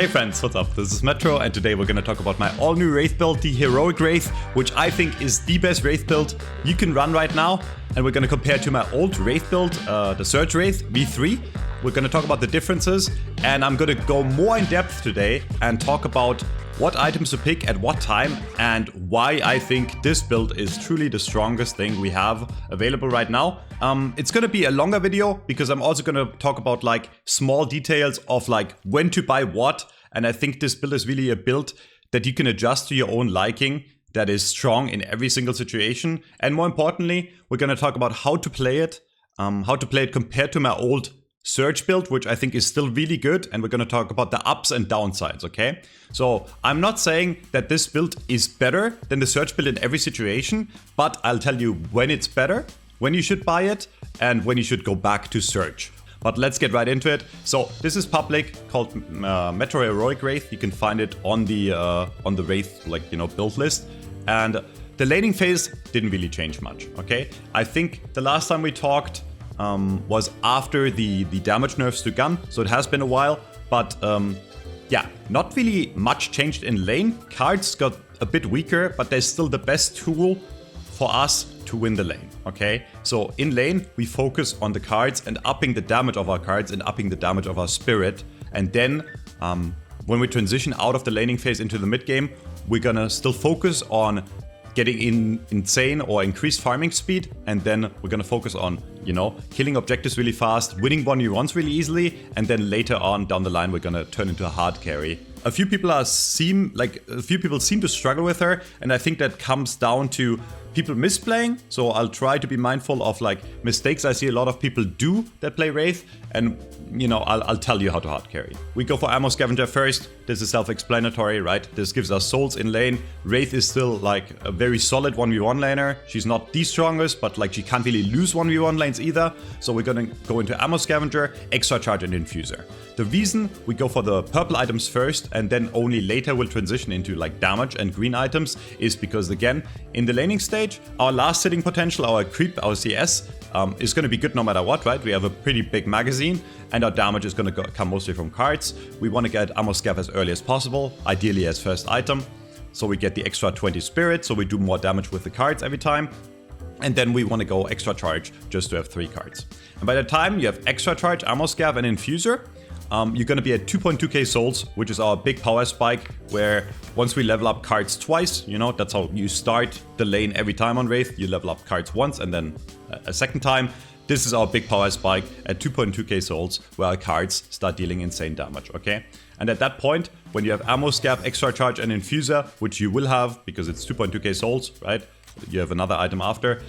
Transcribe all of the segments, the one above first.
Hey friends, what's up? This is Metro and today we're gonna talk about my all new Wraith build, the Heroic Wraith, which I think is the best Wraith build you can run right now. And we're gonna compare it to my old Wraith build, the Surge Wraith V3. We're gonna talk about the differences and I'm gonna go more in depth today and talk about what items to pick at what time and why I think this build is truly the strongest thing we have available right now. It's gonna be a longer video because I'm also gonna talk about like small details of like when to buy what, and I think this build is really a build that you can adjust to your own liking, that is strong in every single situation. And more importantly, we're gonna talk about how to play it compared to my old Surge build, which I think is still really good, and we're gonna talk about the ups and downsides, okay? So I'm not saying that this build is better than the Surge build in every situation, but I'll tell you when it's better, when you should buy it, and when you should go back to Surge. But let's get right into it. So this is public, called Metro Heroic Wraith. You can find it on the Wraith, build list. And the laning phase didn't really change much, okay? I think the last time we talked was after the damage nerfs to gun, so it has been a while, but yeah, not really much changed in lane. Cards got a bit weaker, but they're still the best tool for us to win the lane, okay? So in lane, we focus on the cards and upping the damage of our cards and upping the damage of our spirit, and then when we transition out of the laning phase into the mid game, we're gonna still focus on getting in insane or increased farming speed, and then we're gonna focus on, killing objectives really fast, winning 1v1s really easily, and then later on down the line we're gonna turn into a hard carry. A few people seem to struggle with her, and I think that comes down to people misplaying. So I'll try to be mindful of mistakes I see a lot of people do that play Wraith, and I'll tell you how to hard carry. We go for Ammo Scavenger first. This is self-explanatory, right? This gives us souls in lane. Wraith is still a very solid 1v1 laner. She's not the strongest, but she can't really lose 1v1 lanes either. So we're gonna go into Ammo Scavenger, Extra Charge, and Infuser. The reason we go for the purple items first and then only later we'll transition into damage and green items is because, again, in the laning stage, our last hitting potential, our creep, our CS, is going to be good no matter what, right? We have a pretty big magazine and our damage is going to come mostly from cards. We want to get Ammo Scav as early as possible, ideally as first item. So we get the extra 20 spirit, so we do more damage with the cards every time. And then we want to go Extra Charge just to have 3 cards. And by the time you have Extra Charge, Ammo Scav, and Infuser, you're going to be at 2.2k souls, which is our big power spike, where once we level up cards twice, that's how you start the lane every time on Wraith. You level up cards once and then a second time. This is our big power spike at 2.2k souls, where our cards start dealing insane damage, okay? And at that point, when you have Ammo Scav, Extra Charge, and Infuser, which you will have because it's 2.2k souls, right? You have another item after.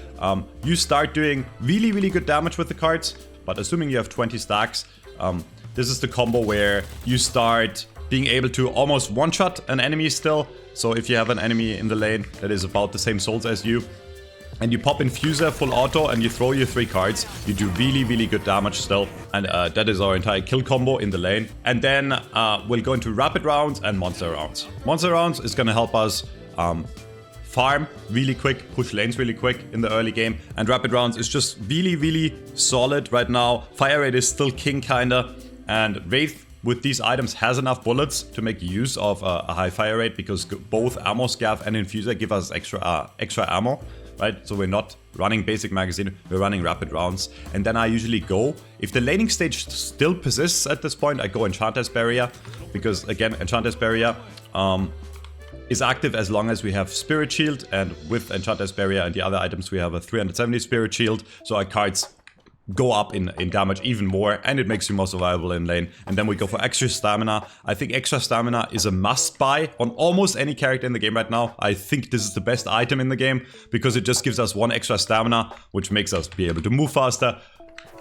You start doing really, really good damage with the cards, but assuming you have 20 stacks, this is the combo where you start being able to almost one-shot an enemy still. So if you have an enemy in the lane that is about the same souls as you, and you pop Infuser full auto and you throw your 3 cards, you do really, really good damage still. And that is our entire kill combo in the lane. And then we'll go into rapid rounds and monster rounds. Monster rounds is gonna help us farm really quick, push lanes really quick in the early game, and rapid rounds is just really, really solid right now. Fire rate is still king kinda, and Wraith with these items has enough bullets to make use of a high fire rate because both Ammo Scav and Infuser give us extra ammo, right? So we're not running basic magazine, we're running rapid rounds. And then I usually go, if the laning stage still persists at this point, I go Enchantress Barrier, because again, Enchantress Barrier is active as long as we have Spirit Shield, and with Enchantress Barrier and the other items we have a 370 Spirit Shield, so our cards go up in damage even more, and it makes you more survivable in lane. And then we go for extra stamina. I think extra stamina is a must buy on almost any character in the game right now. I think this is the best item in the game because it just gives us 1 extra stamina, which makes us be able to move faster,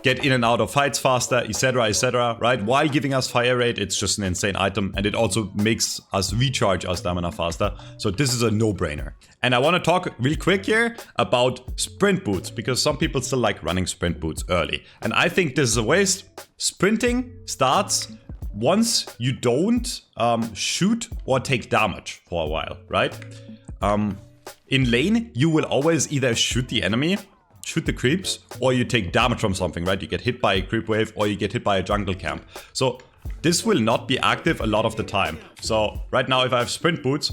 get in and out of fights faster, etc., right? While giving us fire rate, it's just an insane item, and it also makes us recharge our stamina faster. So this is a no-brainer. And I want to talk real quick here about sprint boots, because some people still like running sprint boots early. And I think this is a waste. Sprinting starts once you don't shoot or take damage for a while, right? In lane, you will always either shoot the enemy, shoot the creeps, or you take damage from something, right? You get hit by a creep wave or you get hit by a jungle camp. So this will not be active a lot of the time. So right now, if I have sprint boots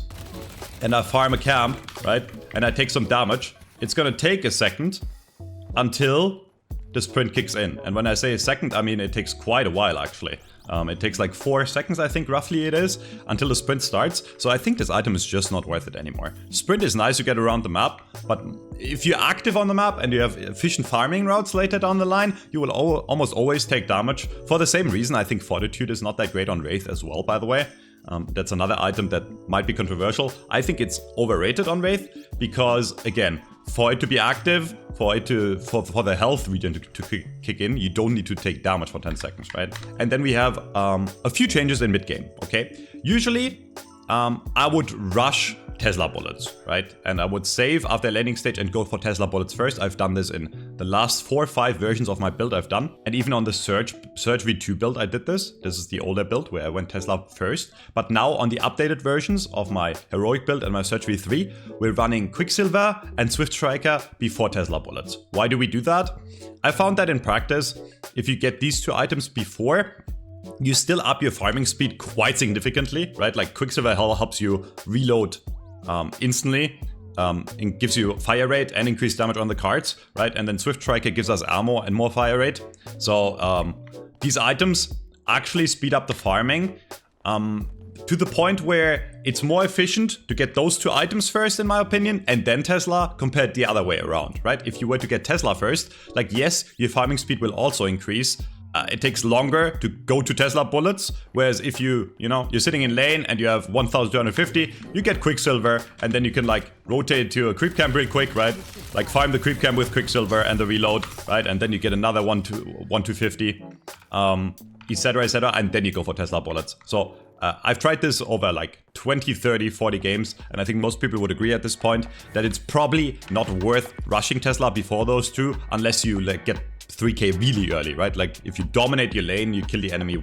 and I farm a camp, right, and I take some damage, it's gonna take a second until the sprint kicks in. And when I say a second, I mean it takes quite a while actually. It takes like 4 seconds, I think roughly it is, until the sprint starts. So I think this item is just not worth it anymore. Sprint is nice to get around the map, but if you're active on the map and you have efficient farming routes later down the line, you will almost always take damage. For the same reason, I think Fortitude is not that great on Wraith as well, by the way. That's another item that might be controversial. I think it's overrated on Wraith because, again, for it to be active, for the health regen to kick in, you don't need to take damage for 10 seconds, right? And then we have a few changes in mid-game, okay? Usually, I would rush Tesla bullets, right? And I would save after landing stage and go for Tesla bullets first. I've done this in the last 4 or 5 versions of my build I've done. And even on the Surge V2 build, I did this. This is the older build where I went Tesla first. But now on the updated versions of my Heroic build and my Surge V3, we're running Quicksilver and Swift Striker before Tesla bullets. Why do we do that? I found that in practice, if you get these 2 items before, you still up your farming speed quite significantly, right? Like Quicksilver helps you reload instantly. It gives you fire rate and increased damage on the cards, right? And then Swift Striker gives us ammo and more fire rate. So these items actually speed up the farming to the point where it's more efficient to get those 2 items first, in my opinion, and then Tesla compared the other way around, right? If you were to get Tesla first, like yes, your farming speed will also increase. It takes longer to go to Tesla bullets, whereas if you're sitting in lane and you have 1250, you get Quicksilver, and then you can like rotate to a creep camp real quick, right? Like farm the creep camp with Quicksilver and the reload, right? And then you get another 1250, etc, and then you go for Tesla bullets. So I've tried this over like 20, 30, 40 games, and I think most people would agree at this point that it's probably not worth rushing Tesla before those 2, unless you like get 3k really early, right? Like if you dominate your lane, you kill the enemy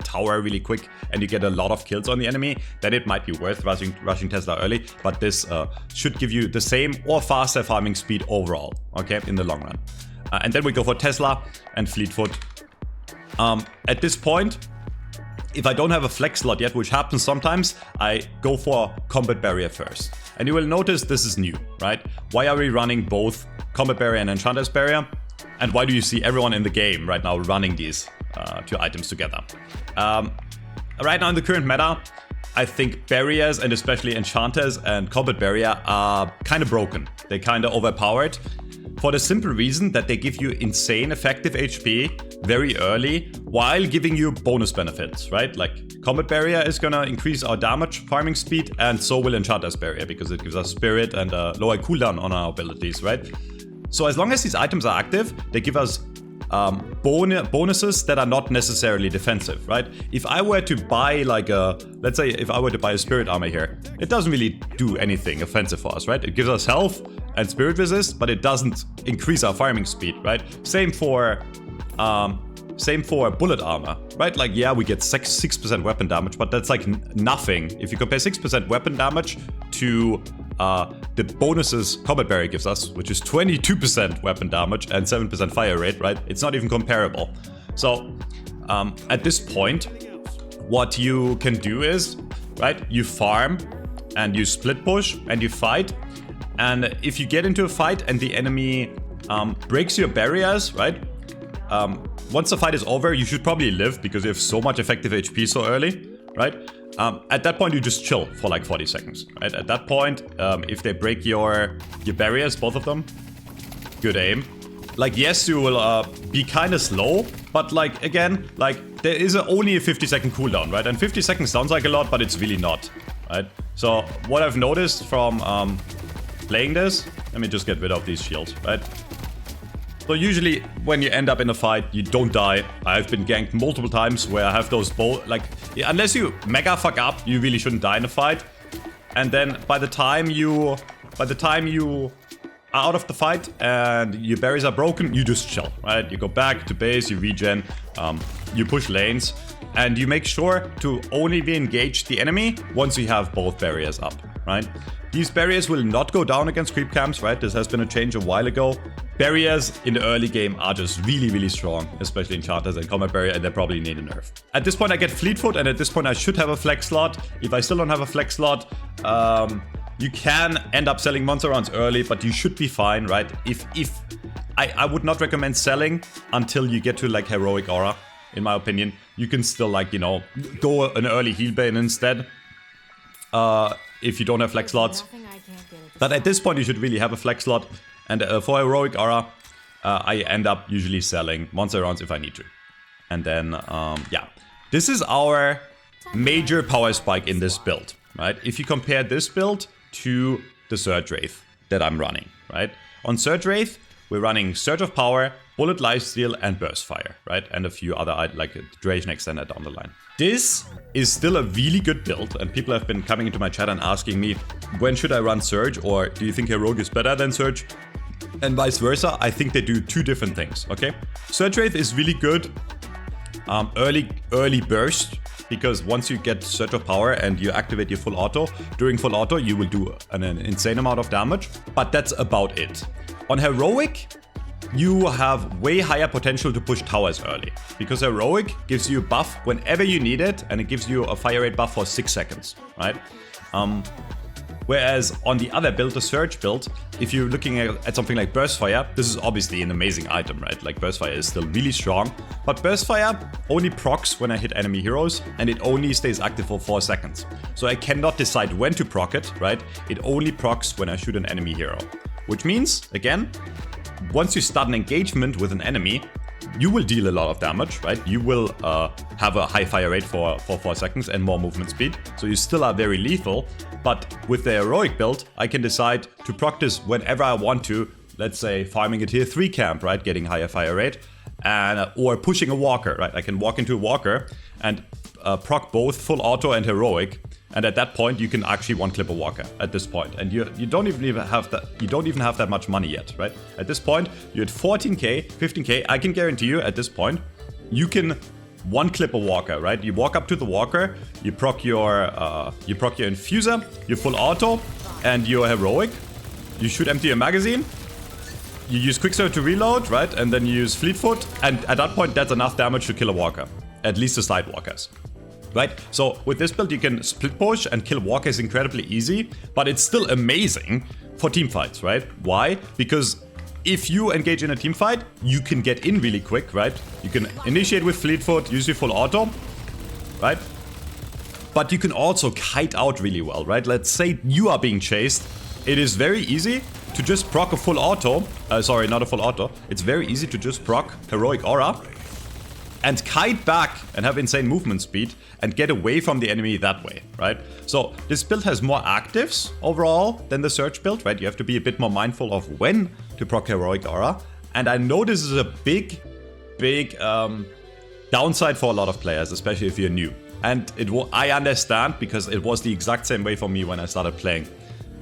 tower really quick, and you get a lot of kills on the enemy, then it might be worth rushing Tesla early. But this should give you the same or faster farming speed overall, okay, in the long run. And then we go for Tesla and Fleetfoot. At this point, if I don't have a flex slot yet, which happens sometimes, I go for Combat Barrier first. And you will notice this is new, right? Why are we running both Combat Barrier and Enchanter's Barrier? And why do you see everyone in the game right now running these 2 items together? Right now in the current meta, I think barriers, and especially enchanters and combat barrier, are kind of broken. They're kind of overpowered for the simple reason that they give you insane effective HP very early while giving you bonus benefits, right? Like combat barrier is gonna increase our damage farming speed, and so will enchanter's barrier because it gives us spirit and a lower cooldown on our abilities, right? So as long as these items are active, they give us bonuses that are not necessarily defensive, right? If I were to buy like let's say if I were to buy a spirit armor here, it doesn't really do anything offensive for us, right? It gives us health and spirit resist, but it doesn't increase our farming speed, right? Same for bullet armor, right? Like, yeah, we get 6% weapon damage, but that's like nothing. If you compare 6% weapon damage to the bonuses Combat Barrier gives us, which is 22% weapon damage and 7% fire rate, right? It's not even comparable. So at this point, what you can do is, right, you farm and you split push and you fight. And if you get into a fight and the enemy breaks your barriers, right? Once the fight is over, you should probably live because you have so much effective HP so early, right? At that point, you just chill for like 40 seconds, right? At that point, if they break your barriers, both of them, good aim. Like, yes, you will be kind of slow, but like, again, like there is only a 50-second cooldown, right? And 50 seconds sounds like a lot, but it's really not, right? So what I've noticed from playing this, let me just get rid of these shields, right? So usually when you end up in a fight, you don't die. I've been ganked multiple times where I have those unless you mega fuck up, you really shouldn't die in a fight. And then by the time you are out of the fight and your barriers are broken, you just chill, right? You go back to base, you regen, you push lanes, and you make sure to only re-engage the enemy once you have both barriers up, right? These barriers will not go down against creep camps, right? This has been a change a while ago. Barriers in the early game are just really, really strong, especially enchanters and combat barrier, and they probably need a nerf. At this point I get fleet foot, and at this point I should have a flex slot. If I still don't have a flex slot, you can end up selling monster rounds early, but you should be fine, right? I would not recommend selling until you get to like Heroic Aura, in my opinion. You can still like, you know, go an early heal bane instead, if you don't have flex slots. But at this point you should really have a flex slot. And for Heroic Aura, I end up usually selling monster rounds if I need to. And then, yeah. This is our major power spike in this build, right? If you compare this build to the Surge Wraith that I'm running, right? On Surge Wraith, we're running Surge of Power, Bullet Lifesteal, and Burst Fire, right? And a few other, like Duration Extender down the line. This is still a really good build, and people have been coming into my chat and asking me, when should I run Surge, or do you think Heroic is better than Surge? And vice versa. I think they do two different things, okay? Surge Wraith is really good early burst, because once you get Surge of Power and you activate your full auto, during full auto you will do an insane amount of damage, but that's about it. On Heroic, you have way higher potential to push towers early, because Heroic gives you a buff whenever you need it, and it gives you a fire rate buff for 6 seconds, right? Whereas on the other build, the Surge build, if you're looking at something like Burst Fire, this is obviously an amazing item, right? Like Burst Fire is still really strong, but Burst Fire only procs when I hit enemy heroes, and it only stays active for 4 seconds. So I cannot decide when to proc it, right? It only procs when I shoot an enemy hero. Which means, again, once you start an engagement with an enemy, you will deal a lot of damage, right? You will have a high fire rate for 4 seconds and more movement speed. So you still are very lethal. But with the Heroic build, I can decide to proc this whenever I want to. Let's say farming a tier 3 camp, right? Getting higher fire rate. And or pushing a walker, right? I can walk into a walker and proc both full auto and Heroic. And at that point, you can actually one-clip a walker at this point. And you don't even have that. You don't even have that much money yet, right? At this point, you're at 14k, 15k. I can guarantee you at this point, you can one-clip a walker, right? You walk up to the walker, you proc your infuser, your full auto, and your Heroic. You shoot empty your magazine. You use Quicksave to reload, right? And then you use Fleet Foot. And at that point, that's enough damage to kill a walker. At least the side walkers. Right? So with this build you can split push and kill walkers incredibly easy, but it's still amazing for team fights, right? Why? Because if you engage in a team fight, you can get in really quick, right? You can initiate with Fleet Foot, use your full auto, right? But you can also kite out really well, right? Let's say you are being chased. It is very easy to just proc a full auto. Sorry, not a full auto. It's very easy to just proc Heroic Aura and kite back and have insane movement speed and get away from the enemy that way, right? So this build has more actives overall than the Surge build, right? You have to be a bit more mindful of when to proc Heroic Aura. And I know this is a big downside for a lot of players, especially if you're new. And I understand, because it was the exact same way for me when I started playing,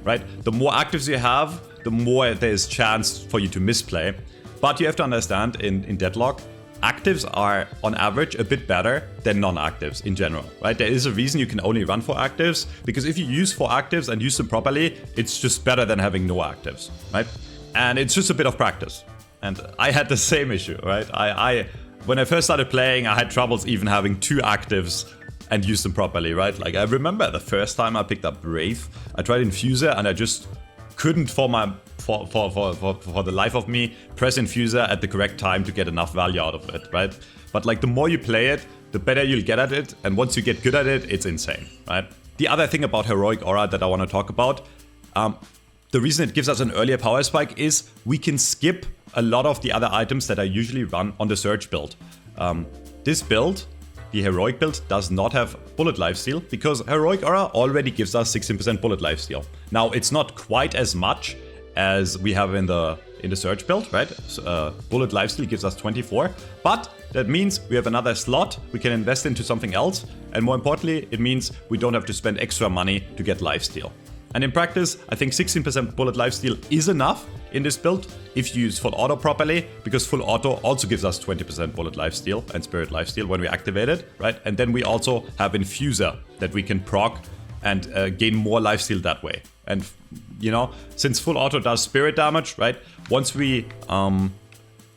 right? The more actives you have, the more there's chance for you to misplay. But you have to understand, in Deadlock, actives are, on average, a bit better than non-actives in general, right? There is a reason you can only run 4 actives, because if you use 4 actives and use them properly, it's just better than having no actives, right? And it's just a bit of practice. And I had the same issue, right? When I first started playing, I had troubles even having 2 actives and use them properly, right? Like, I remember the first time I picked up Wraith, I tried Infuser and I just couldn't for the life of me press Infuser at the correct time to get enough value out of it, right? But like, the more you play it, the better you'll get at it, and once you get good at it, it's insane, right? The other thing about Heroic Aura that I want to talk about, the reason it gives us an earlier power spike is we can skip a lot of the other items that I usually run on the Surge build. This build, the Heroic build, does not have bullet lifesteal, because Heroic Aura already gives us 16% bullet lifesteal. Now, it's not quite as much as we have in the Surge build, right? Bullet lifesteal gives us 24, but that means we have another slot we can invest into something else, and more importantly, it means we don't have to spend extra money to get lifesteal. And in practice, I think 16% bullet lifesteal is enough in this build if you use full auto properly, because full auto also gives us 20% bullet lifesteal and spirit lifesteal when we activate it, right? And then we also have Infuser that we can proc and gain more lifesteal that way. And, you know, since full auto does spirit damage, right? once we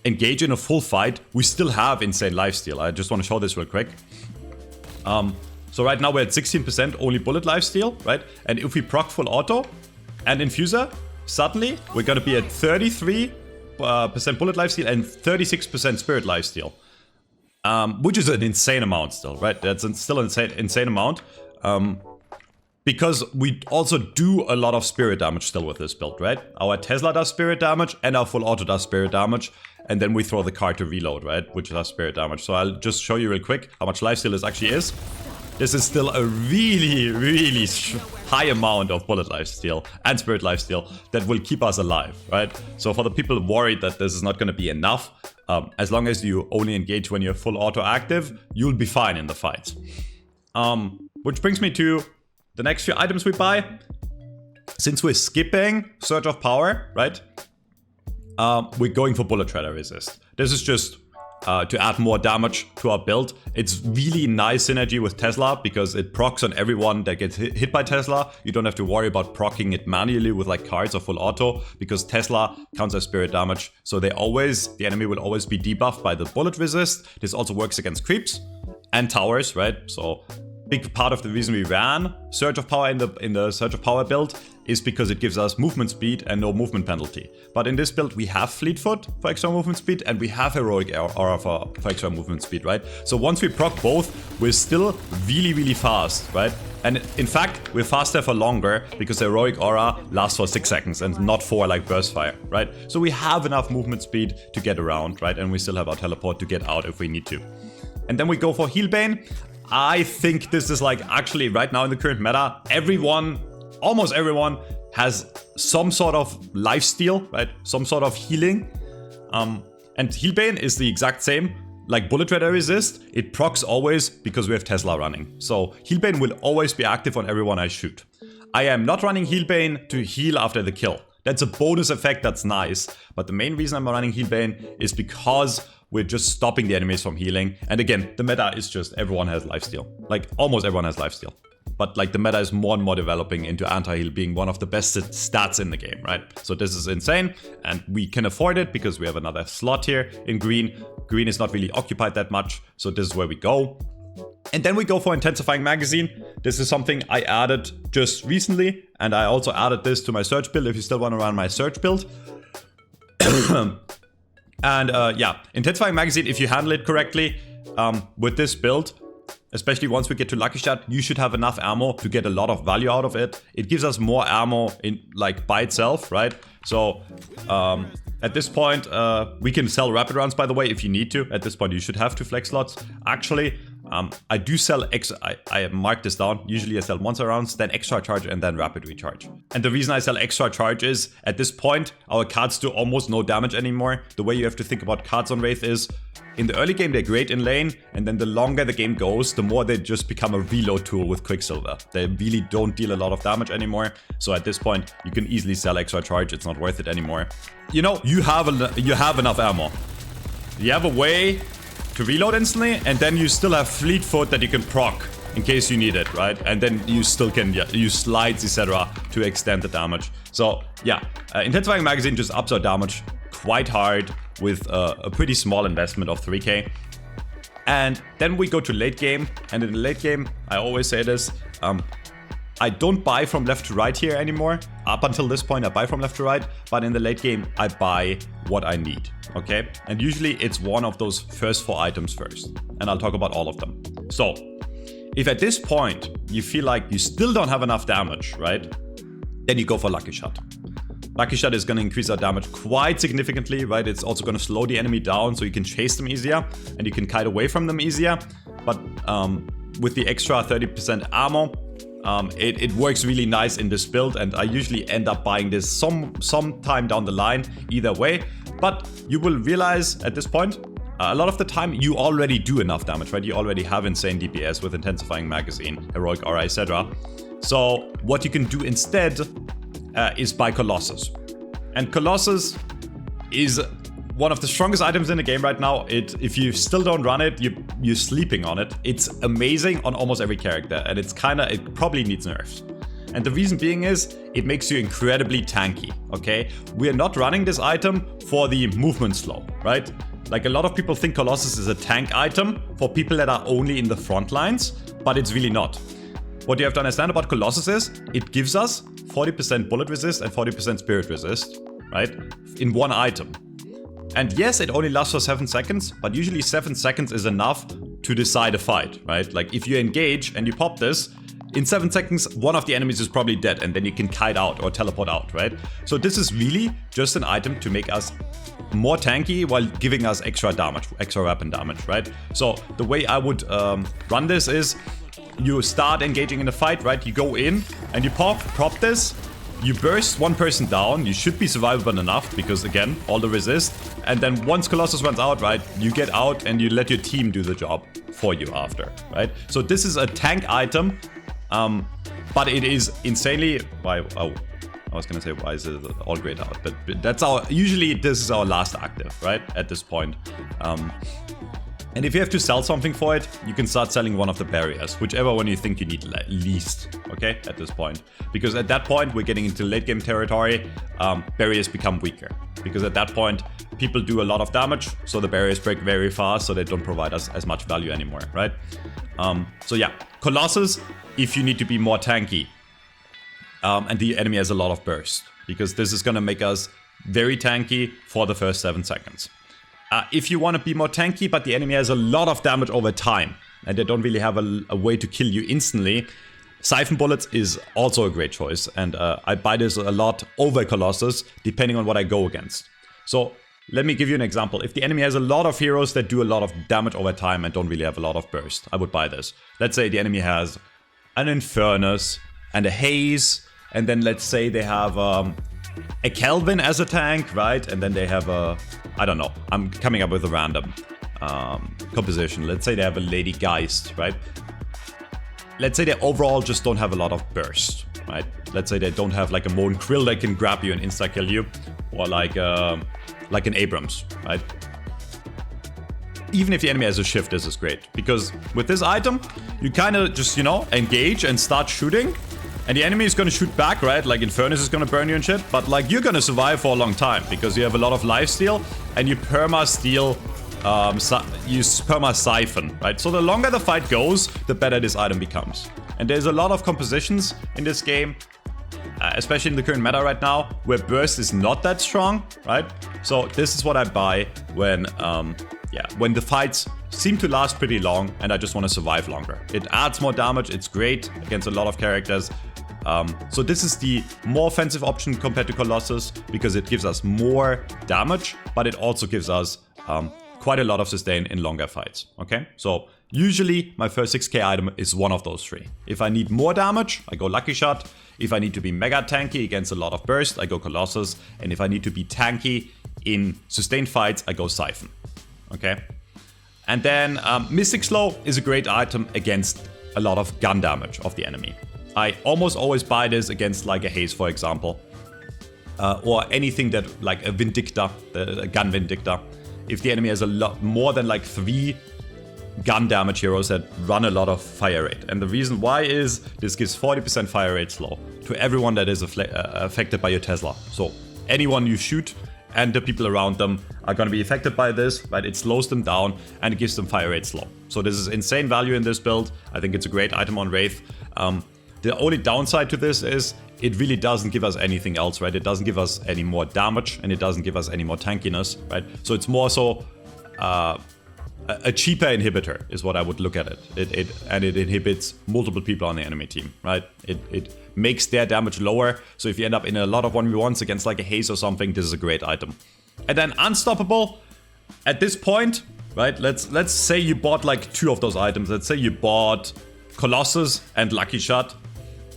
engage in a full fight, we still have insane lifesteal. I just want to show this real quick. So right now we're at 16% only bullet lifesteal, right? And if we proc full auto and infuser, suddenly we're gonna be at 33% bullet lifesteal and 36% spirit lifesteal. Which is an insane amount still, right? That's still an insane amount. Because we also do a lot of spirit damage still with this build, right? Our Tesla does spirit damage and our full auto does spirit damage. And then we throw the card to reload, right? Which does spirit damage. So I'll just show you real quick how much lifesteal this actually is. This is still a really, really high amount of bullet lifesteal and spirit lifesteal that will keep us alive, right? So for the people worried that this is not going to be enough, as long as you only engage when you're full auto active, you'll be fine in the fights. Which brings me to the next few items we buy. Since we're skipping Surge of Power, right? We're going for Bullet Shredder Resist. This is just to add more damage to our build. It's really nice synergy with Tesla because it procs on everyone that gets hit by Tesla. You don't have to worry about proccing it manually with like cards or full auto because Tesla counts as spirit damage. So the enemy will always be debuffed by the bullet resist. This also works against creeps and towers, right? So big part of the reason we ran Surge of Power in the Surge of Power build is because it gives us movement speed and no movement penalty. But in this build we have Fleet Foot for extra movement speed and we have Heroic Aura for extra movement speed, right? So once we proc both, we're still really, really fast, right? And in fact, we're faster for longer because the Heroic Aura lasts for 6 seconds and not for like Burst Fire, right? So we have enough movement speed to get around, right? And we still have our teleport to get out if we need to. And then we go for Healbane. I think this is like actually right now in the current meta, almost everyone has some sort of lifesteal, right? Some sort of healing. And Healbane is the exact same. Like Bullet Shredder Resist, it procs always because we have Tesla running. So Healbane will always be active on everyone I shoot. I am not running Healbane to heal after the kill. That's a bonus effect that's nice. But the main reason I'm running Healbane is because we're just stopping the enemies from healing. And again, the meta is just everyone has lifesteal. Like almost everyone has lifesteal. But like the meta is more and more developing into anti-heal being one of the best stats in the game, right? So this is insane and we can afford it because we have another slot here in green. Green is not really occupied that much. So this is where we go. And then we go for Intensifying Magazine. This is something I added just recently. And I also added this to my search build if you still want to run my search build. And yeah, Intensifying Magazine, if you handle it correctly with this build, especially once we get to Lucky Shot, you should have enough ammo to get a lot of value out of it. It gives us more ammo in like by itself, right? So at this point, we can sell rapid rounds, by the way, if you need to. At this point, you should have 2 flex slots. Actually, I do sell I mark this down. Usually I sell monster rounds, then extra charge, and then rapid recharge. And the reason I sell extra charge is, at this point, our cards do almost no damage anymore. The way you have to think about cards on Wraith is, in the early game, they're great in lane, and then the longer the game goes, the more they just become a reload tool with Quicksilver. They really don't deal a lot of damage anymore. So at this point, you can easily sell extra charge. It's not worth it anymore. You know, you have enough ammo. You have a way to reload instantly, and then you still have Fleet Foot that you can proc in case you need it, right? And then you still can use slides, etc. to extend the damage. So yeah, Intensifying Magazine just ups our damage quite hard with a pretty small investment of 3k. And then we go to late game, and in the late game, I always say this, I don't buy from left to right here anymore. Up until this point, I buy from left to right, but in the late game, I buy what I need, okay? And usually it's one of those first 4 items first, and I'll talk about all of them. So, if at this point, you feel like you still don't have enough damage, right? Then you go for Lucky Shot. Lucky Shot is going to increase our damage quite significantly, right? It's also going to slow the enemy down so you can chase them easier, and you can kite away from them easier. But with the extra 30% ammo, it works really nice in this build, and I usually end up buying this some time down the line either way. But you will realize at this point, a lot of the time you already do enough damage, right? You already have insane DPS with Intensifying Magazine, Heroic Aura, etc. So what you can do instead is buy Colossus. And Colossus is one of the strongest items in the game right now. If you still don't run it, you're sleeping on it. It's amazing on almost every character, and it probably needs nerfs. And the reason being is, it makes you incredibly tanky, okay? We are not running this item for the movement slow, right? Like a lot of people think Colossus is a tank item for people that are only in the front lines, but it's really not. What you have to understand about Colossus is, it gives us 40% bullet resist and 40% spirit resist, right? In one item. And yes, it only lasts for 7 seconds, but usually 7 seconds is enough to decide a fight, right? Like if you engage and you pop this, in 7 seconds, one of the enemies is probably dead and then you can kite out or teleport out, right? So this is really just an item to make us more tanky while giving us extra damage, extra weapon damage, right? So the way I would run this is, you start engaging in a fight, right? You go in and you prop this. You burst one person down, you should be survivable enough because again, all the resist. And then once Colossus runs out, right, you get out and you let your team do the job for you after, right? So this is a tank item, but it is insanely, I was gonna say why is it all grayed out, but that's usually this is our last active, right, at this point. And if you have to sell something for it, you can start selling one of the barriers, whichever one you think you need least, okay, at this point. Because at that point, we're getting into late game territory, barriers become weaker. Because at that point, people do a lot of damage, so the barriers break very fast, so they don't provide us as much value anymore, right? So yeah, Colossus, if you need to be more tanky, and the enemy has a lot of burst, because this is gonna make us very tanky for the first 7 seconds. If you want to be more tanky, but the enemy has a lot of damage over time, and they don't really have a way to kill you instantly, Siphon Bullets is also a great choice, and I buy this a lot over Colossus, depending on what I go against. So, let me give you an example. If the enemy has a lot of heroes that do a lot of damage over time and don't really have a lot of burst, I would buy this. Let's say the enemy has an Infernus and a Haze, and then let's say they have a Kelvin as a tank, right? And then they have a, I don't know, I'm coming up with a random composition. Let's say they have a Lady Geist, right? Let's say they overall just don't have a lot of burst, right? Let's say they don't have like a Moan Krill that can grab you and insta-kill you, or like an Abrams, right? Even if the enemy has a shift, this is great. Because with this item, you kind of just, you know, engage and start shooting. And the enemy is going to shoot back, right? Like Infernus is going to burn you and shit. But like you're going to survive for a long time because you have a lot of lifesteal and you perma-steal, you perma-siphon, right? So the longer the fight goes, the better this item becomes. And there's a lot of compositions in this game, especially in the current meta right now, where burst is not that strong, right? So this is what I buy when, when the fights seem to last pretty long and I just want to survive longer. It adds more damage, it's great against a lot of characters. So this is the more offensive option compared to Colossus because it gives us more damage, but it also gives us quite a lot of sustain in longer fights, okay? So usually my first 6k item is one of those three. If I need more damage, I go Lucky Shot. If I need to be mega tanky against a lot of burst, I go Colossus. And if I need to be tanky in sustained fights, I go Siphon, okay? And then Mystic Slow is a great item against a lot of gun damage of the enemy. I almost always buy this against like a Haze, for example. Or anything that, like a Vindicta, a gun Vindicta. If the enemy has a lot more than like 3 gun damage heroes that run a lot of fire rate. And the reason why is this gives 40% fire rate slow to everyone that is affected by your Tesla. So anyone you shoot and the people around them are going to be affected by this, right? It slows them down and it gives them fire rate slow. So this is insane value in this build. I think it's a great item on Wraith. The only downside to this is it really doesn't give us anything else, right? It doesn't give us any more damage and it doesn't give us any more tankiness, right? So it's more so a cheaper inhibitor is what I would look at it. It inhibits multiple people on the enemy team, right? It makes their damage lower. So if you end up in a lot of 1v1s against like a Haze or something, this is a great item. And then Unstoppable, at this point, right? Let's say you bought like 2 of those items. Let's say you bought Colossus and Lucky Shot,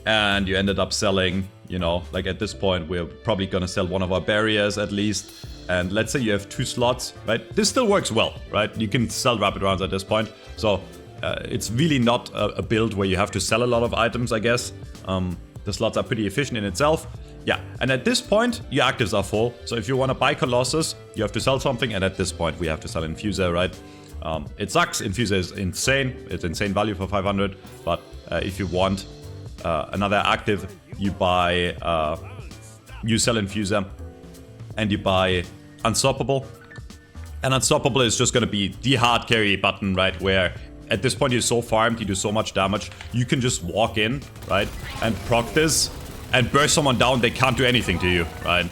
and you ended up selling, you know, like at this point, we're probably gonna sell one of our barriers at least. And let's say you have 2 slots, right? This still works well, right? You can sell rapid rounds at this point. So it's really not a build where you have to sell a lot of items, I guess. The slots are pretty efficient in itself. Yeah, and at this point, your actives are full. So if you want to buy Colossus, you have to sell something. And at this point, we have to sell Infuser, right? It sucks. Infuser is insane. It's insane value for 500. But if you want another active you buy, you sell Infuser, and you buy Unstoppable. And Unstoppable is just gonna be the hard carry button, right? Where at this point you're so farmed, you do so much damage, you can just walk in, right? And proc this and burst someone down, they can't do anything to you, right?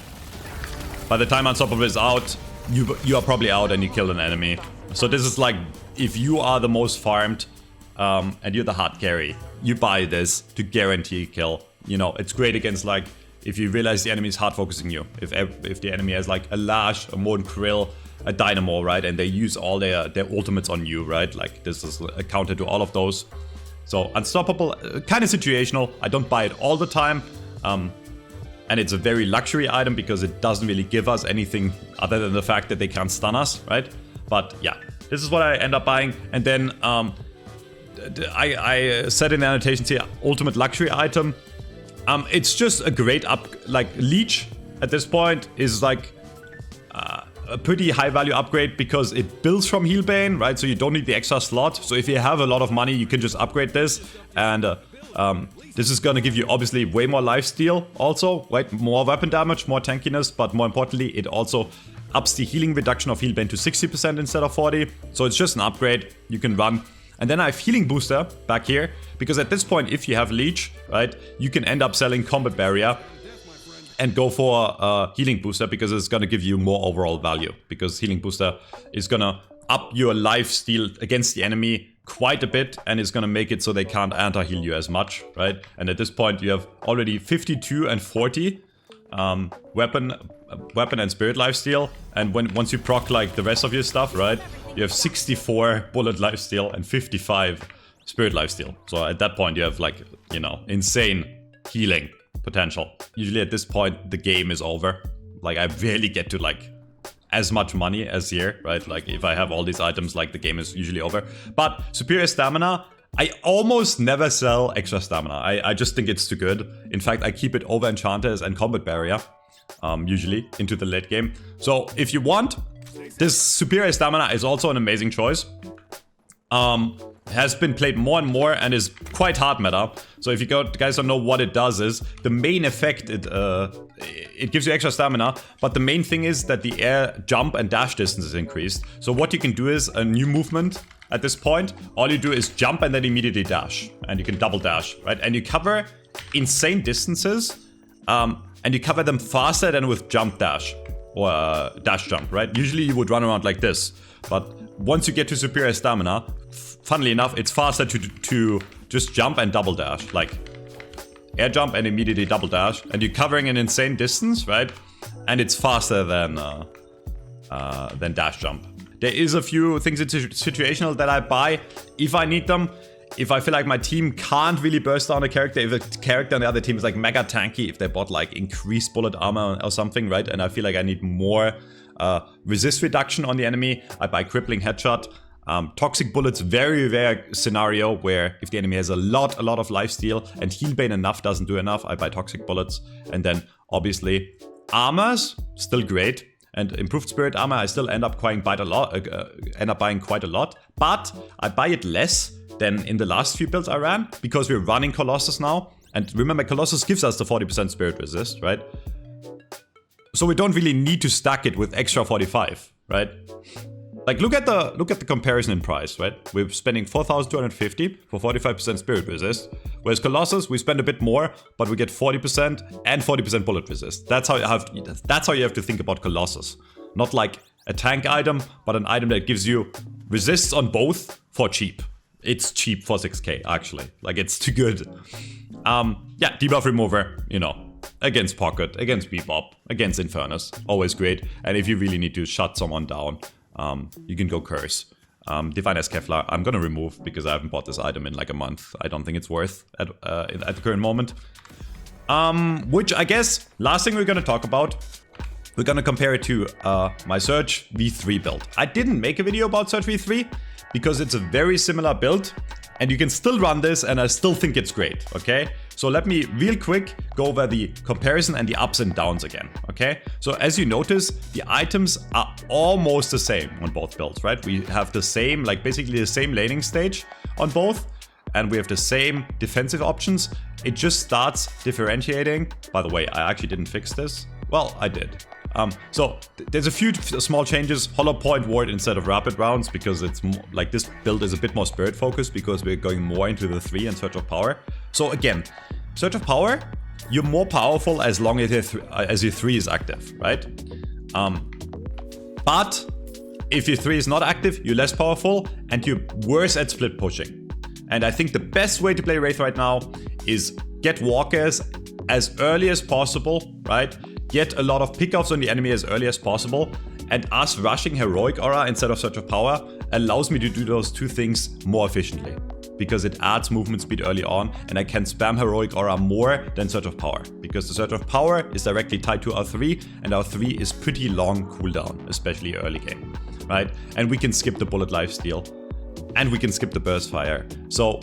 By the time Unstoppable is out, you are probably out and you kill an enemy. So this is like, if you are the most farmed and you're the hard carry, you buy this to guarantee a kill. You know, it's great against like, if you realize the enemy is hard focusing you. If the enemy has like a Lash, a Modern Krill, a Dynamo, right? And they use all their ultimates on you, right? Like this is a counter to all of those. So Unstoppable, kind of situational. I don't buy it all the time. And it's a very luxury item because it doesn't really give us anything other than the fact that they can't stun us, right? But yeah, this is what I end up buying. And then I said in the annotations here, ultimate luxury item. It's just a great Leech at this point is like a pretty high value upgrade because it builds from Healbane, right? So you don't need the extra slot. So if you have a lot of money, you can just upgrade this. And this is gonna give you obviously way more lifesteal also, right? More weapon damage, more tankiness, but more importantly, it also ups the healing reduction of Healbane to 60% instead of 40. So it's just an upgrade you can run. And then I have Healing Booster back here, because at this point, if you have Leech, right, you can end up selling Combat Barrier and go for Healing Booster because it's gonna give you more overall value. Because Healing Booster is gonna up your lifesteal against the enemy quite a bit, and it's gonna make it so they can't anti-heal you as much, right? And at this point, you have already 52 and 40 weapon and spirit lifesteal, and once you proc like the rest of your stuff, right, you have 64 bullet lifesteal and 55 spirit lifesteal. So at that point, you have like, you know, insane healing potential. Usually at this point, the game is over. Like I rarely get to like as much money as here, right? Like if I have all these items, like the game is usually over. But superior stamina, I almost never sell extra stamina. I just think it's too good. In fact, I keep it over enchanters and combat barrier, usually into the late game. So if you want, this superior stamina is also an amazing choice. Has been played more and more and is quite hard meta. So if you guys don't know what it does is, the main effect, it gives you extra stamina, but the main thing is that the air jump and dash distance is increased. So what you can do is a new movement at this point. All you do is jump and then immediately dash. And you can double dash, right? And you cover insane distances, and you cover them faster than with jump dash or dash jump, right? Usually you would run around like this, but once you get to superior stamina, funnily enough, it's faster to just jump and double dash, like air jump and immediately double dash, and you're covering an insane distance, right? And it's faster than dash jump. There is a few things it's situational that I buy if I need them. If I feel like my team can't really burst down a character, if a character on the other team is like mega tanky, if they bought like increased bullet armor or something, right? And I feel like I need more resist reduction on the enemy, I buy crippling headshot. Toxic bullets, very rare scenario where if the enemy has a lot of lifesteal and Healbane enough doesn't do enough, I buy toxic bullets. And then obviously armors, still great. And improved spirit armor, I still end up buying quite a lot. But I buy it less than in the last few builds I ran, because we're running Colossus now. And remember, Colossus gives us the 40% spirit resist, right? So we don't really need to stack it with extra 45, right? Like look at the comparison in price, right? We're spending 4,250 for 45% spirit resist, whereas Colossus we spend a bit more, but we get 40% and 40% bullet resist. That's how you have to think about Colossus, not like a tank item, but an item that gives you resists on both for cheap. It's cheap for 6k actually, like it's too good. Yeah, debuff remover, you know. Against Pocket, against Bebop, against Infernus, always great. And if you really need to shut someone down, you can go Curse. Divine as Kevlar, I'm gonna remove because I haven't bought this item in like a month. I don't think it's worth at the current moment. Which I guess, last thing we're gonna talk about, we're gonna compare it to my Surge V3 build. I didn't make a video about Surge V3 because it's a very similar build and you can still run this and I still think it's great, okay? So let me real quick go over the comparison and the ups and downs again, okay? So as you notice, the items are almost the same on both builds, right? We have the same, like basically the same laning stage on both. and we have the same defensive options. It just starts differentiating. By the way, I actually didn't fix this. Well, I did. So there's a few small changes. Hollow Point Ward instead of Rapid Rounds, because it's more, like this build is a bit more Spirit focused because we're going more into the 3 and Surge of Power. So again, Surge of Power, you're more powerful as long as your 3 is active, right? But if your 3 is not active, you're less powerful and you're worse at split pushing. And I think the best way to play Wraith right now is get walkers as early as possible, right? Get a lot of pickoffs on the enemy as early as possible, and us rushing Heroic Aura instead of Surge of Power allows me to do those two things more efficiently, because it adds movement speed early on, and I can spam Heroic Aura more than Surge of Power, because the Surge of Power is directly tied to our 3, and our 3 is pretty long cooldown, especially early game, right? And we can skip the Bullet Lifesteal, and we can skip the Burst Fire. So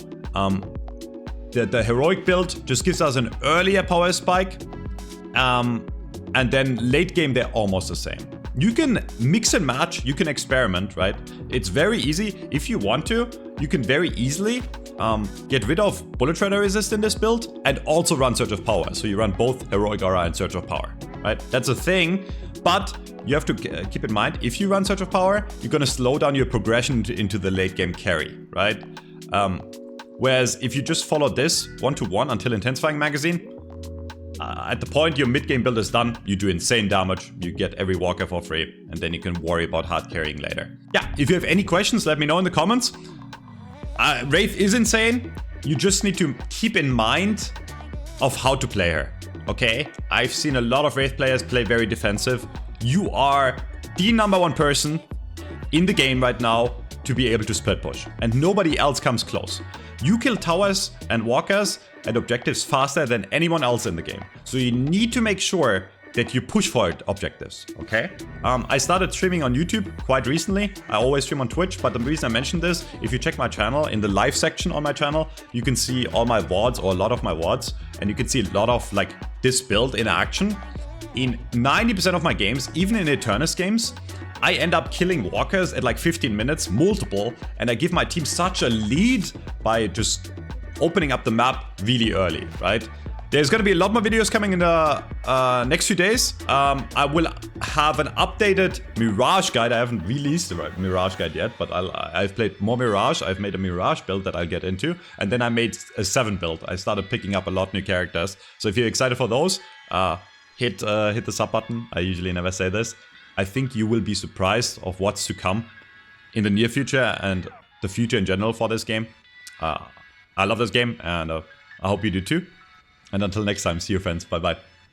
the Heroic build just gives us an earlier power spike, and then late game they're almost the same. You can mix and match, you can experiment, right? It's very easy. If you want to, you can very easily get rid of Bullet Shredder resist in this build and also run Surge of Power. So you run both Heroic Aura and Surge of Power, right? That's a thing, but you have to keep in mind, if you run Surge of Power, you're gonna slow down your progression into the late game carry, right? Whereas if you just follow this 1-to-1 until Intensifying Magazine, at the point your mid-game build is done, you do insane damage, you get every walker for free, and then you can worry about hard carrying later. Yeah, if you have any questions, let me know in the comments. Wraith is insane. You just need to keep in mind of how to play her, okay? I've seen a lot of Wraith players play very defensive. You are the #1 person in the game right now to be able to split push, and nobody else comes close. You kill towers and walkers and objectives faster than anyone else in the game. So you need to make sure that you push for objectives, okay? I started streaming on YouTube quite recently. I always stream on Twitch, but the reason I mentioned this, if you check my channel, in the live section on my channel, you can see all my VODs, or a lot of my VODs, and you can see a lot of like this build in action. In 90% of my games, even in Eternus games, I end up killing walkers at like 15 minutes, multiple, and I give my team such a lead by just opening up the map really early, right? There's gonna be a lot more videos coming in the next few days. I will have an updated Mirage guide. I haven't released the Mirage guide yet, but I've played more Mirage. I've made a Mirage build that I'll get into, and then I made a 7 build. I started picking up a lot new characters. So if you're excited for those, hit the sub button. I usually never say this. I think you will be surprised of what's to come in the near future and the future in general for this game. I love this game, and I hope you do too. And until next time, see you friends. Bye bye.